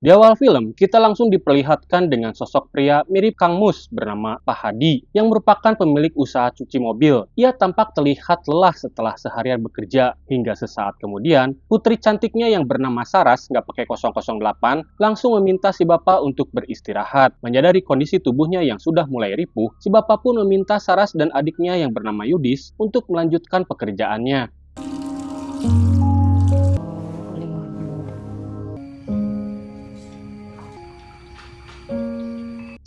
Di awal film, kita langsung diperlihatkan dengan sosok pria mirip Kang Mus bernama Pak Hadi yang merupakan pemilik usaha cuci mobil. Ia tampak terlihat lelah setelah seharian bekerja, hingga sesaat kemudian, putri cantiknya yang bernama Saras, nggak pakai 008, langsung meminta si bapak untuk beristirahat. Menyadari kondisi tubuhnya yang sudah mulai ripuh, si bapak pun meminta Saras dan adiknya yang bernama Yudis untuk melanjutkan pekerjaannya.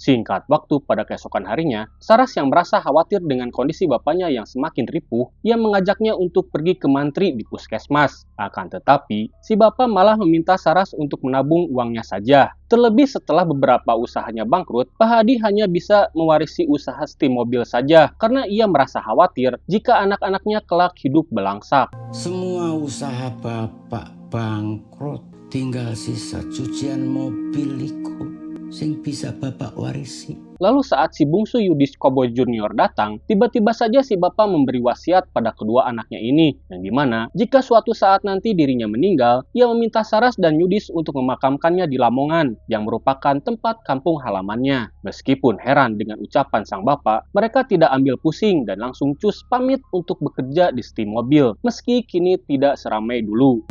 Singkat waktu pada keesokan harinya, Saras yang merasa khawatir dengan kondisi bapaknya yang semakin ripuh, ia mengajaknya untuk pergi ke mantri di puskesmas. Akan tetapi, si bapak malah meminta Saras untuk menabung uangnya saja. Terlebih setelah beberapa usahanya bangkrut, Pak Hadi hanya bisa mewarisi usaha setim mobil saja karena ia merasa khawatir jika anak-anaknya kelak hidup belangsak. Semua usaha bapak bangkrut, tinggal sisa cucian mobiliku sing bisa bapak warisi. Lalu saat si bungsu Yudis Kobo Junior datang, tiba-tiba saja si bapak memberi wasiat pada kedua anaknya ini, yang dimana jika suatu saat nanti dirinya meninggal, ia meminta Saras dan Yudis untuk memakamkannya di Lamongan, yang merupakan tempat kampung halamannya. Meskipun heran dengan ucapan sang bapak, mereka tidak ambil pusing dan langsung cus pamit untuk bekerja di setim mobil, meski kini tidak seramai dulu.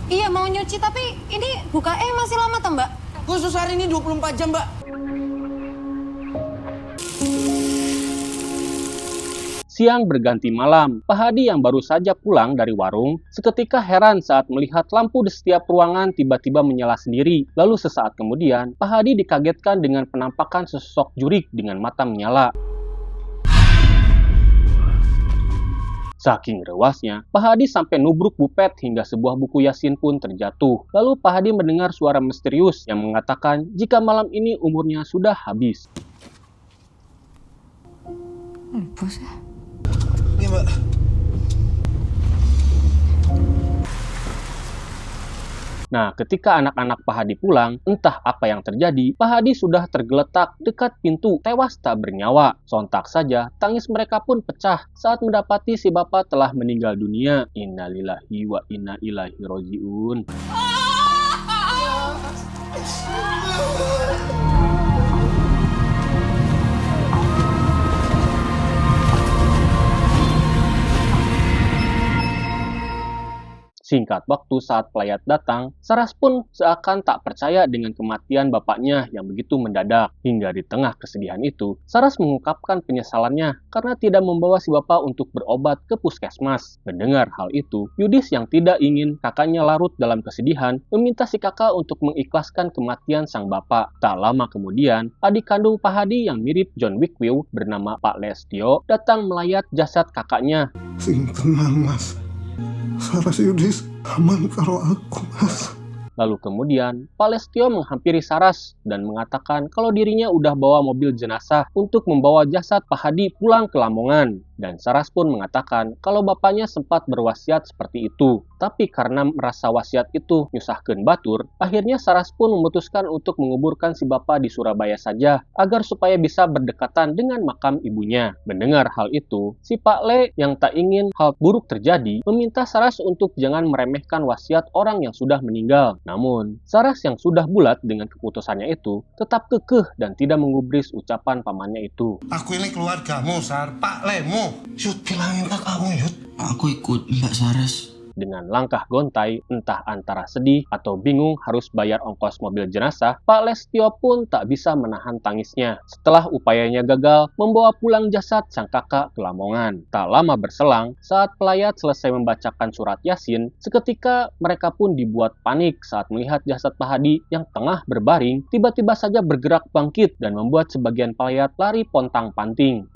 Iya mau nyuci tapi ini bukanya masih lama toh mbak? Khusus hari ini 24 jam mbak. Siang berganti malam, Pak Hadi yang baru saja pulang dari warung, seketika heran saat melihat lampu di setiap ruangan tiba-tiba menyala sendiri. Lalu sesaat kemudian, Pak Hadi dikagetkan dengan penampakan sesosok jurik dengan mata menyala. Saking rewasnya, Pak Hadi sampai nubruk bupet hingga sebuah buku Yasin pun terjatuh. Lalu Pak Hadi mendengar suara misterius yang mengatakan jika malam ini umurnya sudah habis. Bos ya? Iya mbak. Nah, ketika anak-anak Pak Hadi pulang, entah apa yang terjadi, Pak Hadi sudah tergeletak dekat pintu, tewas tak bernyawa. Sontak saja, tangis mereka pun pecah saat mendapati si bapak telah meninggal dunia. Innalillahi wa inna ilaihi roji'un. Singkat waktu saat pelayat datang, Saras pun seakan tak percaya dengan kematian bapaknya yang begitu mendadak. Hingga di tengah kesedihan itu, Saras mengungkapkan penyesalannya karena tidak membawa si bapak untuk berobat ke puskesmas. Mendengar hal itu, Yudis yang tidak ingin kakaknya larut dalam kesedihan, meminta si kakak untuk mengikhlaskan kematian sang bapak. Tak lama kemudian, adik kandung Pak Hadi yang mirip John Wickwill bernama Pak Lestio datang melayat jasad kakaknya. Sing tenang mas, Saras Yudis aman karo aku mas. Lalu kemudian, Pak Lestio menghampiri Saras dan mengatakan kalau dirinya udah bawa mobil jenazah untuk membawa jasad Pak Hadi pulang ke Lamongan. Dan Saras pun mengatakan kalau bapaknya sempat berwasiat seperti itu. Tapi karena merasa wasiat itu nyusahkeun batur, akhirnya Saras pun memutuskan untuk menguburkan si bapak di Surabaya saja, agar supaya bisa berdekatan dengan makam ibunya. Mendengar hal itu, si Pak Le yang tak ingin hal buruk terjadi, meminta Saras untuk jangan meremehkan wasiat orang yang sudah meninggal. Namun, Saras yang sudah bulat dengan keputusannya itu, tetap kekeh dan tidak menggubris ucapan pamannya itu. Aku ini keluargamu, Sar. Pak Lemu. Yud, bilangin ke kamu, Yud. Aku ikut Mbak Saras. Dengan langkah gontai, entah antara sedih atau bingung harus bayar ongkos mobil jenazah, Pak Lestio pun tak bisa menahan tangisnya. Setelah upayanya gagal, membawa pulang jasad sang kakak ke Lamongan. Tak lama berselang, saat pelayat selesai membacakan surat Yasin, seketika mereka pun dibuat panik saat melihat jasad Pak Hadi yang tengah berbaring, tiba-tiba saja bergerak bangkit dan membuat sebagian pelayat lari pontang-panting.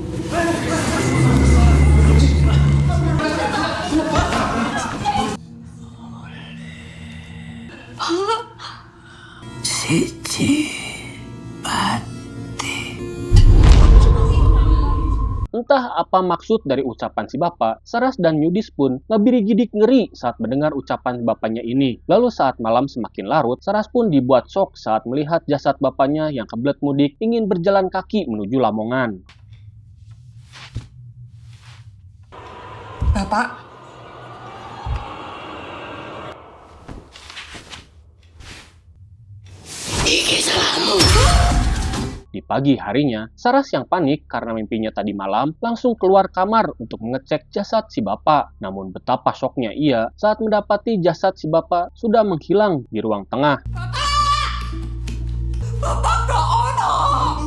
Siji mati. Entah apa maksud dari ucapan si bapak, Saras dan Yudis pun ngabiri-gidik ngeri saat mendengar ucapan bapaknya ini. Lalu saat malam semakin larut, Saras pun dibuat shock saat melihat jasad bapaknya yang kebelet mudik ingin berjalan kaki menuju Lamongan. Bapak? Di pagi harinya, Saras yang panik karena mimpinya tadi malam langsung keluar kamar untuk mengecek jasad si bapak. Namun betapa syoknya ia saat mendapati jasad si bapak sudah menghilang di ruang tengah.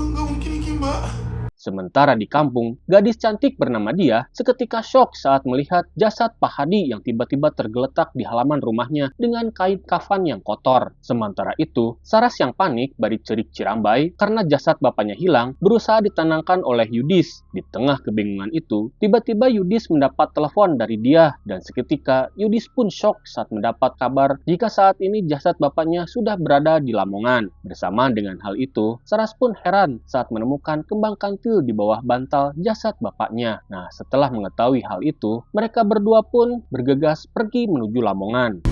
Nggak mungkin ini, Mbak. Sementara di kampung, gadis cantik bernama Dia seketika syok saat melihat jasad Pak Hadi yang tiba-tiba tergeletak di halaman rumahnya dengan kain kafan yang kotor. Sementara itu, Saras yang panik bari cerik cirambai karena jasad bapaknya hilang berusaha ditenangkan oleh Yudis. Di tengah kebingungan itu, tiba-tiba Yudis mendapat telepon dari Dia dan seketika Yudis pun syok saat mendapat kabar jika saat ini jasad bapaknya sudah berada di Lamongan. Bersamaan dengan hal itu, Saras pun heran saat menemukan kembang kantil di bawah bantal jasad bapaknya. Nah, setelah mengetahui hal itu, mereka berdua pun bergegas pergi menuju Lamongan.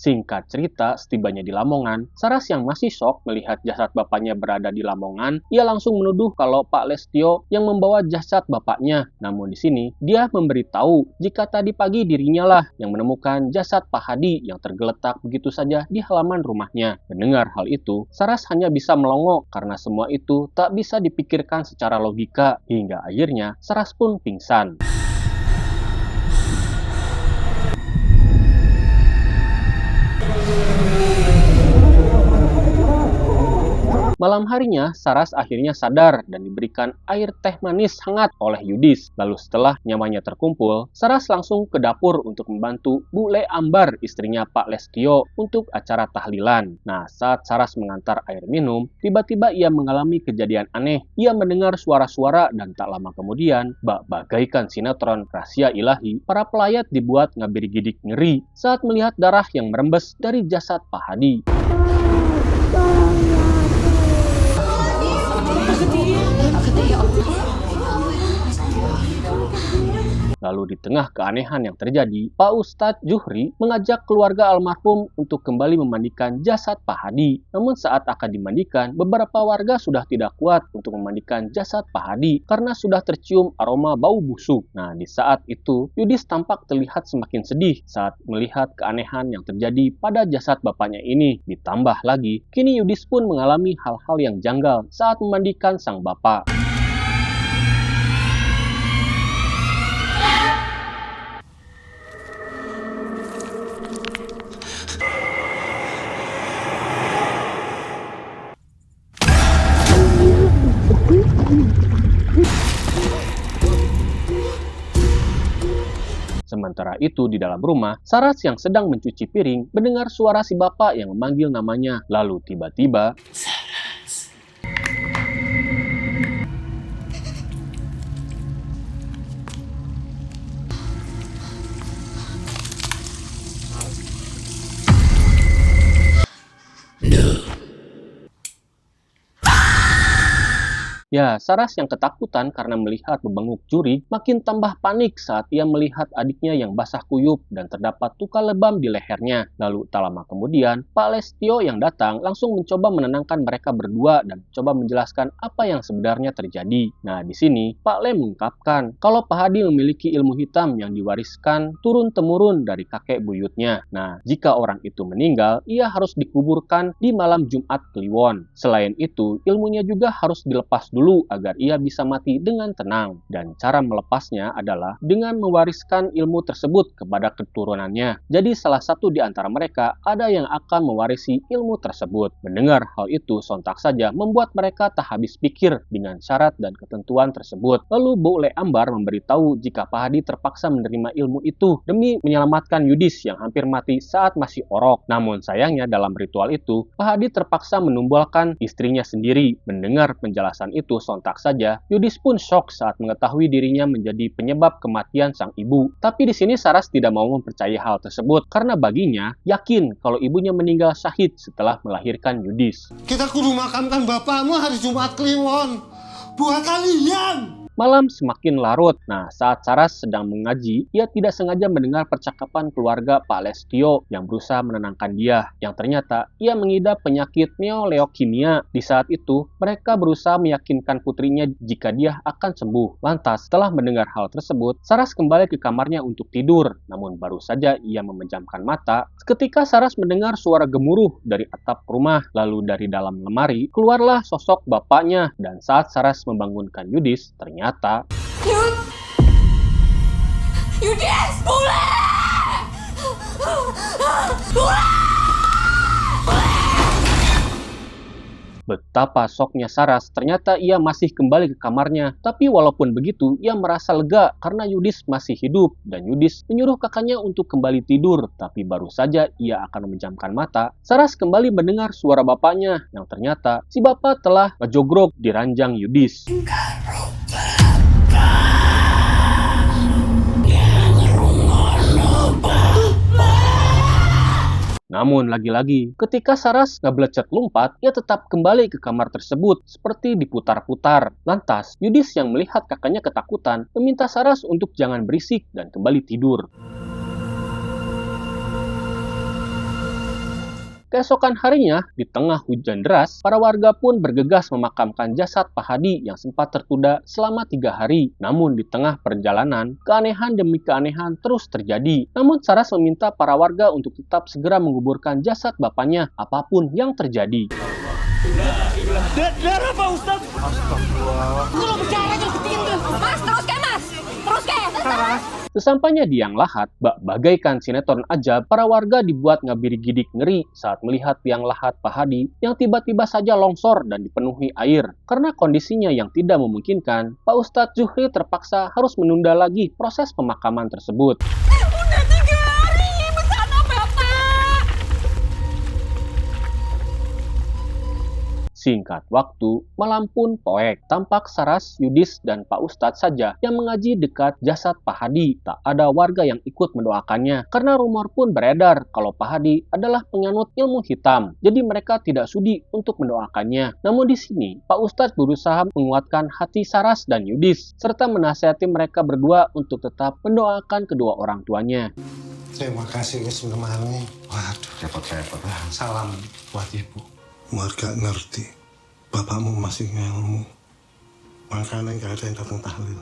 Singkat cerita, setibanya di Lamongan, Saras yang masih syok melihat jasad bapaknya berada di Lamongan, ia langsung menuduh kalau Pak Lestio yang membawa jasad bapaknya. Namun di sini, dia memberitahu jika tadi pagi dirinya lah yang menemukan jasad Pak Hadi yang tergeletak begitu saja di halaman rumahnya. Mendengar hal itu, Saras hanya bisa melongo karena semua itu tak bisa dipikirkan secara logika. Hingga akhirnya, Saras pun pingsan. Malam harinya, Saras akhirnya sadar dan diberikan air teh manis hangat oleh Yudis. Lalu setelah nyamanya terkumpul, Saras langsung ke dapur untuk membantu Bule Ambar, istrinya Pak Lestio, untuk acara tahlilan. Nah, saat Saras mengantar air minum, tiba-tiba ia mengalami kejadian aneh. Ia mendengar suara-suara dan tak lama kemudian, bagaikan sinetron Rahasia Ilahi, para pelayat dibuat ngabir-gidik ngeri saat melihat darah yang merembes dari jasad Pak Hadi. Lalu di tengah keanehan yang terjadi, Pak Ustadz Juhri mengajak keluarga almarhum untuk kembali memandikan jasad Pak Hadi. Namun saat akan dimandikan, beberapa warga sudah tidak kuat untuk memandikan jasad Pak Hadi karena sudah tercium aroma bau busuk. Nah, di saat itu, Yudis tampak terlihat semakin sedih saat melihat keanehan yang terjadi pada jasad bapaknya ini. Ditambah lagi, kini Yudis pun mengalami hal-hal yang janggal saat memandikan sang bapak. Sementara itu di dalam rumah, Saras yang sedang mencuci piring mendengar suara si bapak yang memanggil namanya. Lalu tiba-tiba, ya, Saras yang ketakutan karena melihat bebenguk juri makin tambah panik saat ia melihat adiknya yang basah kuyup dan terdapat luka lebam di lehernya. Lalu tak lama kemudian, Pak Lestio yang datang langsung mencoba menenangkan mereka berdua dan mencoba menjelaskan apa yang sebenarnya terjadi. Nah, di sini Pak Le mengungkapkan kalau Pak Hadi memiliki ilmu hitam yang diwariskan turun-temurun dari kakek buyutnya. Nah, jika orang itu meninggal, ia harus dikuburkan di malam Jumat Kliwon. Selain itu, ilmunya juga harus dilepas dulu agar ia bisa mati dengan tenang. Dan cara melepasnya adalah dengan mewariskan ilmu tersebut kepada keturunannya. Jadi salah satu di antara mereka ada yang akan mewarisi ilmu tersebut. Mendengar hal itu sontak saja membuat mereka tak habis pikir dengan syarat dan ketentuan tersebut. Lalu Bule Ambar memberitahu jika Pak Hadi terpaksa menerima ilmu itu demi menyelamatkan Yudis yang hampir mati saat masih orok. Namun sayangnya dalam ritual itu, Pak Hadi terpaksa menumbuhkan istrinya sendiri. Mendengar penjelasan itu sontak saja, Yudis pun syok saat mengetahui dirinya menjadi penyebab kematian sang ibu. Tapi di sini Saras tidak mau mempercayai hal tersebut karena baginya yakin kalau ibunya meninggal syahid setelah melahirkan Yudis. Kita kudu makamkan bapakmu hari Jumat Kliwon. Buat kalian. Malam semakin larut. Nah, saat Saras sedang mengaji, ia tidak sengaja mendengar percakapan keluarga Pak Lestio yang berusaha menenangkan dia, yang ternyata ia mengidap penyakit neoleukemia. Di saat itu, mereka berusaha meyakinkan putrinya jika dia akan sembuh. Lantas, setelah mendengar hal tersebut, Saras kembali ke kamarnya untuk tidur. Namun baru saja ia memejamkan mata, ketika Saras mendengar suara gemuruh dari atap rumah. Lalu dari dalam lemari, keluarlah sosok bapaknya. Dan saat Saras membangunkan Yudis, ternyata Yudis, boleh! betapa syoknya Saras, ternyata ia masih kembali ke kamarnya. Tapi walaupun begitu, ia merasa lega karena Yudis masih hidup. Dan Yudis menyuruh kakaknya untuk kembali tidur. Tapi baru saja ia akan memejamkan mata, Saras kembali mendengar suara bapaknya, yang ternyata si bapak telah ngejogrok di ranjang Yudis. Namun lagi-lagi, ketika Saras ngeblecet lompat, ia tetap kembali ke kamar tersebut seperti diputar-putar. Lantas, Yudis yang melihat kakaknya ketakutan, meminta Saras untuk jangan berisik dan kembali tidur. Keesokan harinya, di tengah hujan deras, para warga pun bergegas memakamkan jasad Pak Hadi yang sempat tertunda selama 3 hari. Namun di tengah perjalanan, keanehan demi keanehan terus terjadi. Namun Saras meminta para warga untuk tetap segera menguburkan jasad bapaknya, apapun yang terjadi. Darah Pak Ustaz. Lu lo bercanda terus ketiin tuh. Mas, terus ke mas. Terus ke. Sesampainya di yang lahat, bagaikan sinetron aja, para warga dibuat ngabiri-gidik ngeri saat melihat tiang lahat Pak Hadi yang tiba-tiba saja longsor dan dipenuhi air. Karena kondisinya yang tidak memungkinkan, Pak Ustadz Zuhri terpaksa harus menunda lagi proses pemakaman tersebut. Udah 3 hari bersama bapak. Singkat waktu, malam pun poek. Tampak Saras, Yudis, dan Pak Ustadz saja yang mengaji dekat jasad Pak Hadi. Tak ada warga yang ikut mendoakannya, karena rumor pun beredar kalau Pak Hadi adalah penganut ilmu hitam. Jadi mereka tidak sudi untuk mendoakannya. Namun di sini, Pak Ustadz berusaha menguatkan hati Saras dan Yudis, serta menasihati mereka berdua untuk tetap mendoakan kedua orang tuanya. Terima kasih Gus menemani. Waduh, repot-repot lah. Salam buat ibu. Warga ngerti, bapakmu masih ngelmu. Makanya gak ada yang datang tahlil.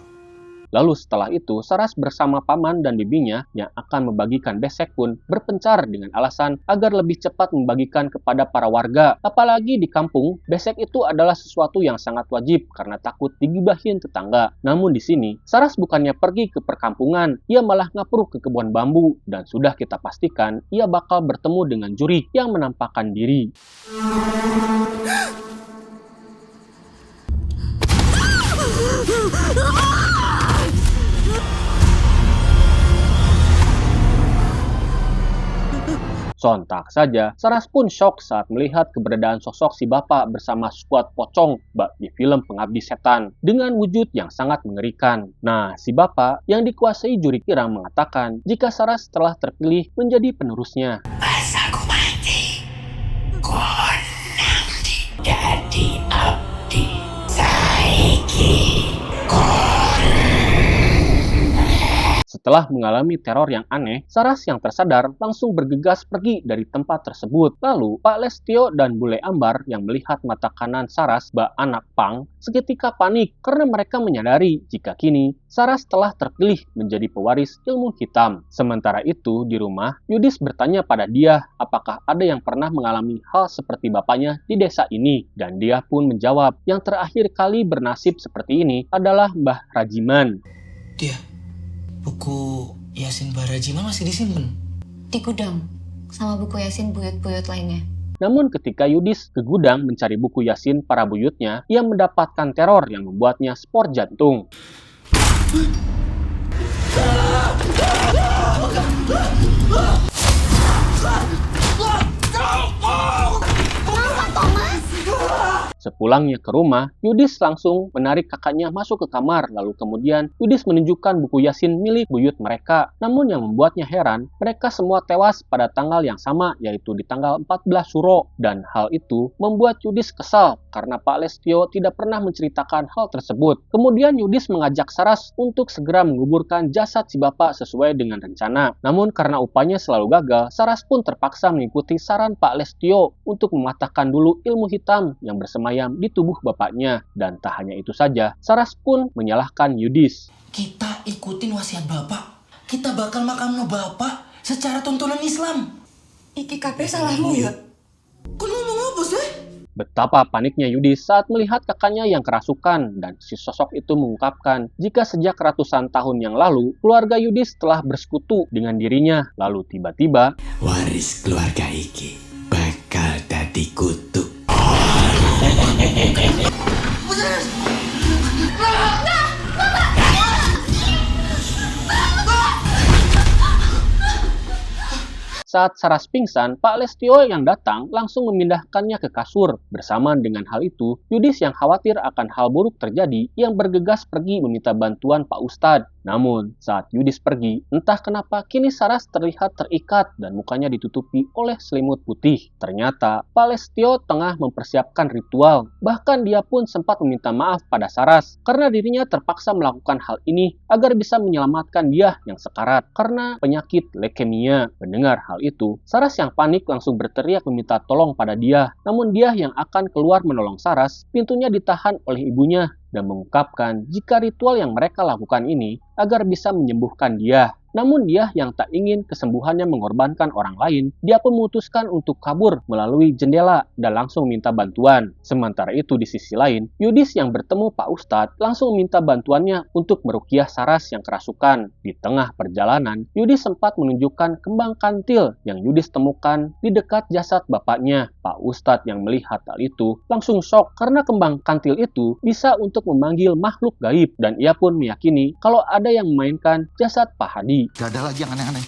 Lalu setelah itu, Saras bersama paman dan bibinya yang akan membagikan besek pun berpencar dengan alasan agar lebih cepat membagikan kepada para warga. Apalagi di kampung, besek itu adalah sesuatu yang sangat wajib karena takut digibahin tetangga. Namun di sini, Saras bukannya pergi ke perkampungan, ia malah ngapur ke kebun bambu. Dan sudah kita pastikan, ia bakal bertemu dengan juri yang menampakkan diri. Sontak saja, Saras pun syok saat melihat keberadaan sosok si bapak bersama skuad pocong di film Pengabdi Setan dengan wujud yang sangat mengerikan. Nah, si bapak yang dikuasai juri kirang mengatakan jika Saras telah terpilih menjadi penerusnya. Pas aku mati, konang jadi abdi saiki. Setelah mengalami teror yang aneh, Saras yang tersadar langsung bergegas pergi dari tempat tersebut. Lalu, Pak Lestio dan Bule Ambar yang melihat mata kanan Saras, anak Pang, seketika panik karena mereka menyadari jika kini Saras telah terpilih menjadi pewaris ilmu hitam. Sementara itu, di rumah, Yudis bertanya pada dia apakah ada yang pernah mengalami hal seperti bapaknya di desa ini. Dan dia pun menjawab, yang terakhir kali bernasib seperti ini adalah Mbah Rajiman. Dia, buku Yasin Barajima masih disimpan? Di gudang. Sama buku Yasin buyut-buyut lainnya. Namun ketika Yudis ke gudang mencari buku Yasin para buyutnya, ia mendapatkan teror yang membuatnya spor jantung. Sepulangnya ke rumah, Yudis langsung menarik kakaknya masuk ke kamar, lalu kemudian Yudis menunjukkan buku Yasin milik buyut mereka. Namun yang membuatnya heran, mereka semua tewas pada tanggal yang sama, yaitu di tanggal 14 Suro. Dan hal itu membuat Yudis kesal karena Pak Lestio tidak pernah menceritakan hal tersebut. Kemudian Yudis mengajak Saras untuk segera menguburkan jasad si bapak sesuai dengan rencana. Namun karena upahnya selalu gagal, Saras pun terpaksa mengikuti saran Pak Lestio untuk mematahkan dulu ilmu hitam yang bersemayam di tubuh bapaknya. Dan tak hanya itu saja, Saras pun menyalahkan Yudis. Kita ikutin wasiat bapak. Kita bakal makamno bapak secara tuntunan Islam. Iki kabeh salahmu ya. Kau ngomong apa sih? Betapa paniknya Yudis saat melihat kakaknya yang kerasukan, dan si sosok itu mengungkapkan jika sejak ratusan tahun yang lalu keluarga Yudis telah bersekutu dengan dirinya. Lalu tiba-tiba Waris keluarga iki bakal dadi kutuk. saat Saras pingsan, Pak Lestio yang datang langsung memindahkannya ke kasur. Bersamaan dengan hal itu, Yudis yang khawatir akan hal buruk terjadi yang bergegas pergi meminta bantuan Pak Ustadz. Namun, saat Yudis pergi, entah kenapa kini Saras terlihat terikat dan mukanya ditutupi oleh selimut putih. Ternyata, Pak Lestio tengah mempersiapkan ritual. Bahkan dia pun sempat meminta maaf pada Saras karena dirinya terpaksa melakukan hal ini agar bisa menyelamatkan dia yang sekarat karena penyakit leukemia. Mendengar hal itu, Saras yang panik langsung berteriak meminta tolong pada dia. Namun dia yang akan keluar menolong Saras, pintunya ditahan oleh ibunya dan mengungkapkan jika ritual yang mereka lakukan ini agar bisa menyembuhkan dia. Namun dia yang tak ingin kesembuhannya mengorbankan orang lain, dia pun memutuskan untuk kabur melalui jendela dan langsung minta bantuan. Sementara itu di sisi lain, Yudis yang bertemu Pak Ustadz langsung minta bantuannya untuk meruqyah Saras yang kerasukan. Di tengah perjalanan, Yudis sempat menunjukkan kembang kantil yang Yudis temukan di dekat jasad bapaknya. Pak Ustadz yang melihat hal itu langsung shock karena kembang kantil itu bisa untuk memanggil makhluk gaib, dan ia pun meyakini kalau ada yang memainkan jasad Pak Hadi. Gak ada lagi yang aneh-aneh.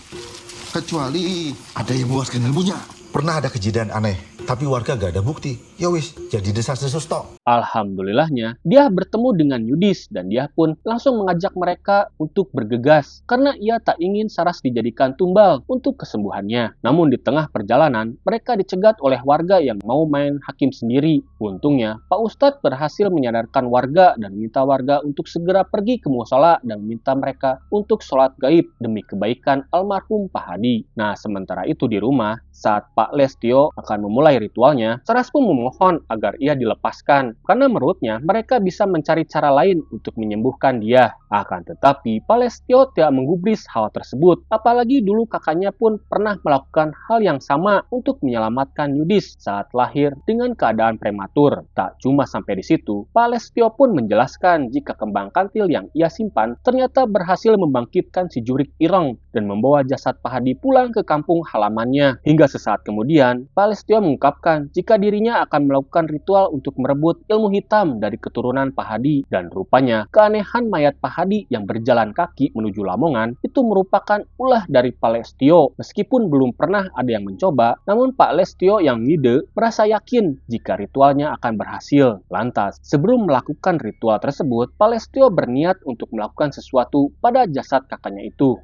Kecuali ada yang memuaskan ilmunya. Pernah ada kejadian aneh, tapi warga gak ada bukti. Ya wis, jadi desas-desus tok. Alhamdulillahnya, dia bertemu dengan Yudis dan dia pun langsung mengajak mereka untuk bergegas karena ia tak ingin Saras dijadikan tumbal untuk kesembuhannya. Namun di tengah perjalanan, mereka dicegat oleh warga yang mau main hakim sendiri. Untungnya, Pak Ustadz berhasil menyadarkan warga dan meminta warga untuk segera pergi ke musola dan meminta mereka untuk sholat gaib demi kebaikan almarhum Pak Hadi. Nah, sementara itu di rumah, saat Pak Lestio akan memulai ritualnya, Saras pun memohon agar ia dilepaskan karena menurutnya mereka bisa mencari cara lain untuk menyembuhkan dia. Akan tetapi, Pak Lestio tidak menggubris hal tersebut, apalagi dulu kakaknya pun pernah melakukan hal yang sama untuk menyelamatkan Yudis saat lahir dengan keadaan prematur. Tak cuma sampai di situ, Pak Lestio pun menjelaskan jika kembang kantil yang ia simpan ternyata berhasil membangkitkan si Jurik Ireng dan membawa jasad Pak Hadi pulang ke kampung halamannya. Hingga sesaat kemudian, Pak Lestio mengungkapkan jika dirinya akan melakukan ritual untuk merebut ilmu hitam dari keturunan Pak Hadi, dan rupanya keanehan mayat Pak Hadi yang berjalan kaki menuju Lamongan itu merupakan ulah dari Pak Lestio. Meskipun belum pernah ada yang mencoba, namun Pak Lestio yang ngide merasa yakin jika ritualnya akan berhasil. Lantas, sebelum melakukan ritual tersebut, Pak Lestio berniat untuk melakukan sesuatu pada jasad kakaknya itu.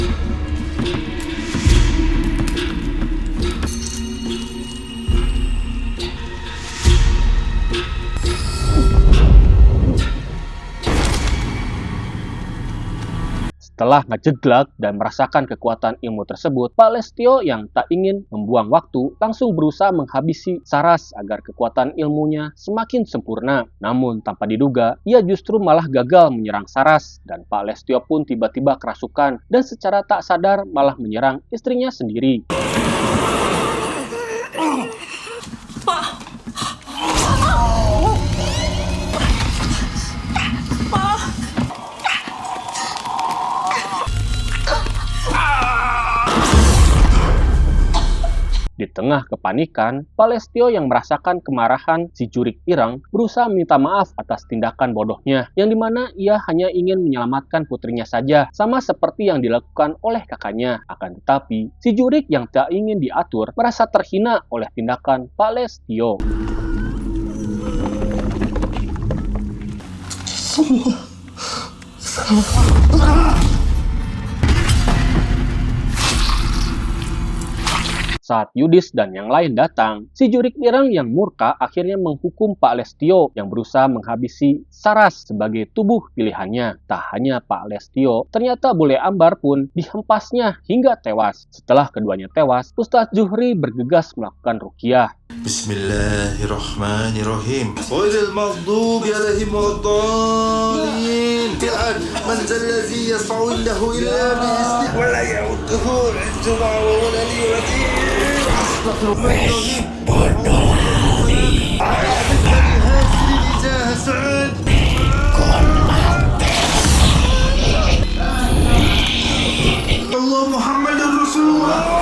Setelah ngejeglak dan merasakan kekuatan ilmu tersebut, Pak Lestio yang tak ingin membuang waktu langsung berusaha menghabisi Saras agar kekuatan ilmunya semakin sempurna. Namun tanpa diduga, ia justru malah gagal menyerang Saras dan Pak Lestio pun tiba-tiba kerasukan dan secara tak sadar malah menyerang istrinya sendiri. Di tengah kepanikan, Pak Lestio yang merasakan kemarahan si Jurik Ireng berusaha minta maaf atas tindakan bodohnya, yang dimana ia hanya ingin menyelamatkan putrinya saja, sama seperti yang dilakukan oleh kakaknya. Akan tetapi, si Jurik yang tak ingin diatur merasa terhina oleh tindakan Pak Lestio. semua Saat Yudis dan yang lain datang, si Jurik Ireng yang murka akhirnya menghukum Pak Lestio yang berusaha menghabisi Saras sebagai tubuh pilihannya. Tak hanya Pak Lestio, ternyata bule ambar pun dihempasnya hingga tewas. Setelah keduanya tewas, Ustadz Zuhri bergegas melakukan ruqyah. Bismillahirrahmanirrahim. Ghairil maghdubi alaihim wad-dallin. Man zal ladzi yas'u indahu illa bi'izni wa la ya'uduhu 'izzuhu wa la yu'adhi. Allah Muhammadur Rasulullah.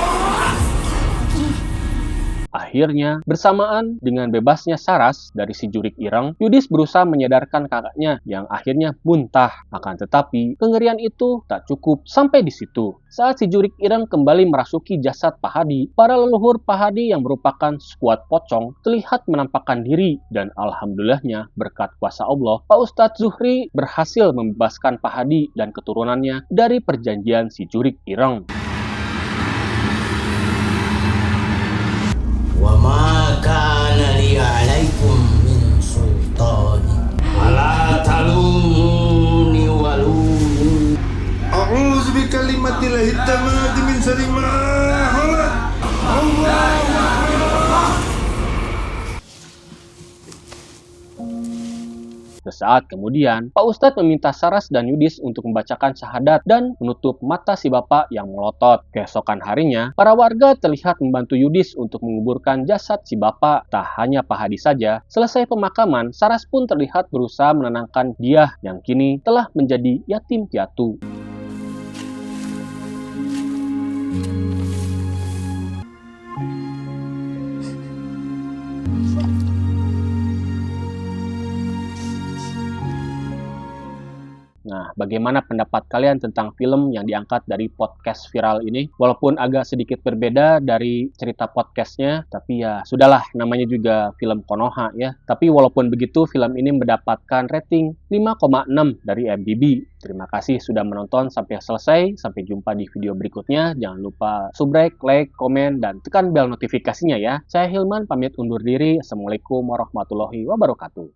Akhirnya, bersamaan dengan bebasnya Saras dari si Jurik Ireng, Yudis berusaha menyadarkan kakaknya yang akhirnya muntah. Akan tetapi, kengerian itu tak cukup sampai di situ. Saat si Jurik Ireng kembali merasuki jasad Pak Hadi, para leluhur Pak Hadi yang merupakan skuad pocong terlihat menampakkan diri. Dan alhamdulillahnya, berkat kuasa Allah, Pak Ustadz Zuhri berhasil membebaskan Pak Hadi dan keturunannya dari perjanjian si Jurik Ireng. وما كان لي عليكم من سلطان ولا تلوموني ولوموا A'udzu bikalimatillahi tammati min syarri ma khalaq. Allahu akbar. Sesaat kemudian, Pak Ustadz meminta Saras dan Yudis untuk membacakan syahadat dan menutup mata si bapak yang melotot. Keesokan harinya, para warga terlihat membantu Yudis untuk menguburkan jasad si bapak. Tak hanya Pak Hadi saja, selesai pemakaman, Saras pun terlihat berusaha menenangkan Diah yang kini telah menjadi yatim piatu. Nah, bagaimana pendapat kalian tentang film yang diangkat dari podcast viral ini? Walaupun agak sedikit berbeda dari cerita podcastnya, tapi ya sudahlah, namanya juga film Konoha ya. Tapi walaupun begitu, film ini mendapatkan rating 5,6 dari IMDb. Terima kasih sudah menonton sampai selesai. Sampai jumpa di video berikutnya. Jangan lupa subscribe, like, komen, dan tekan bel notifikasinya ya. Saya Hilman, pamit undur diri. Assalamualaikum warahmatullahi wabarakatuh.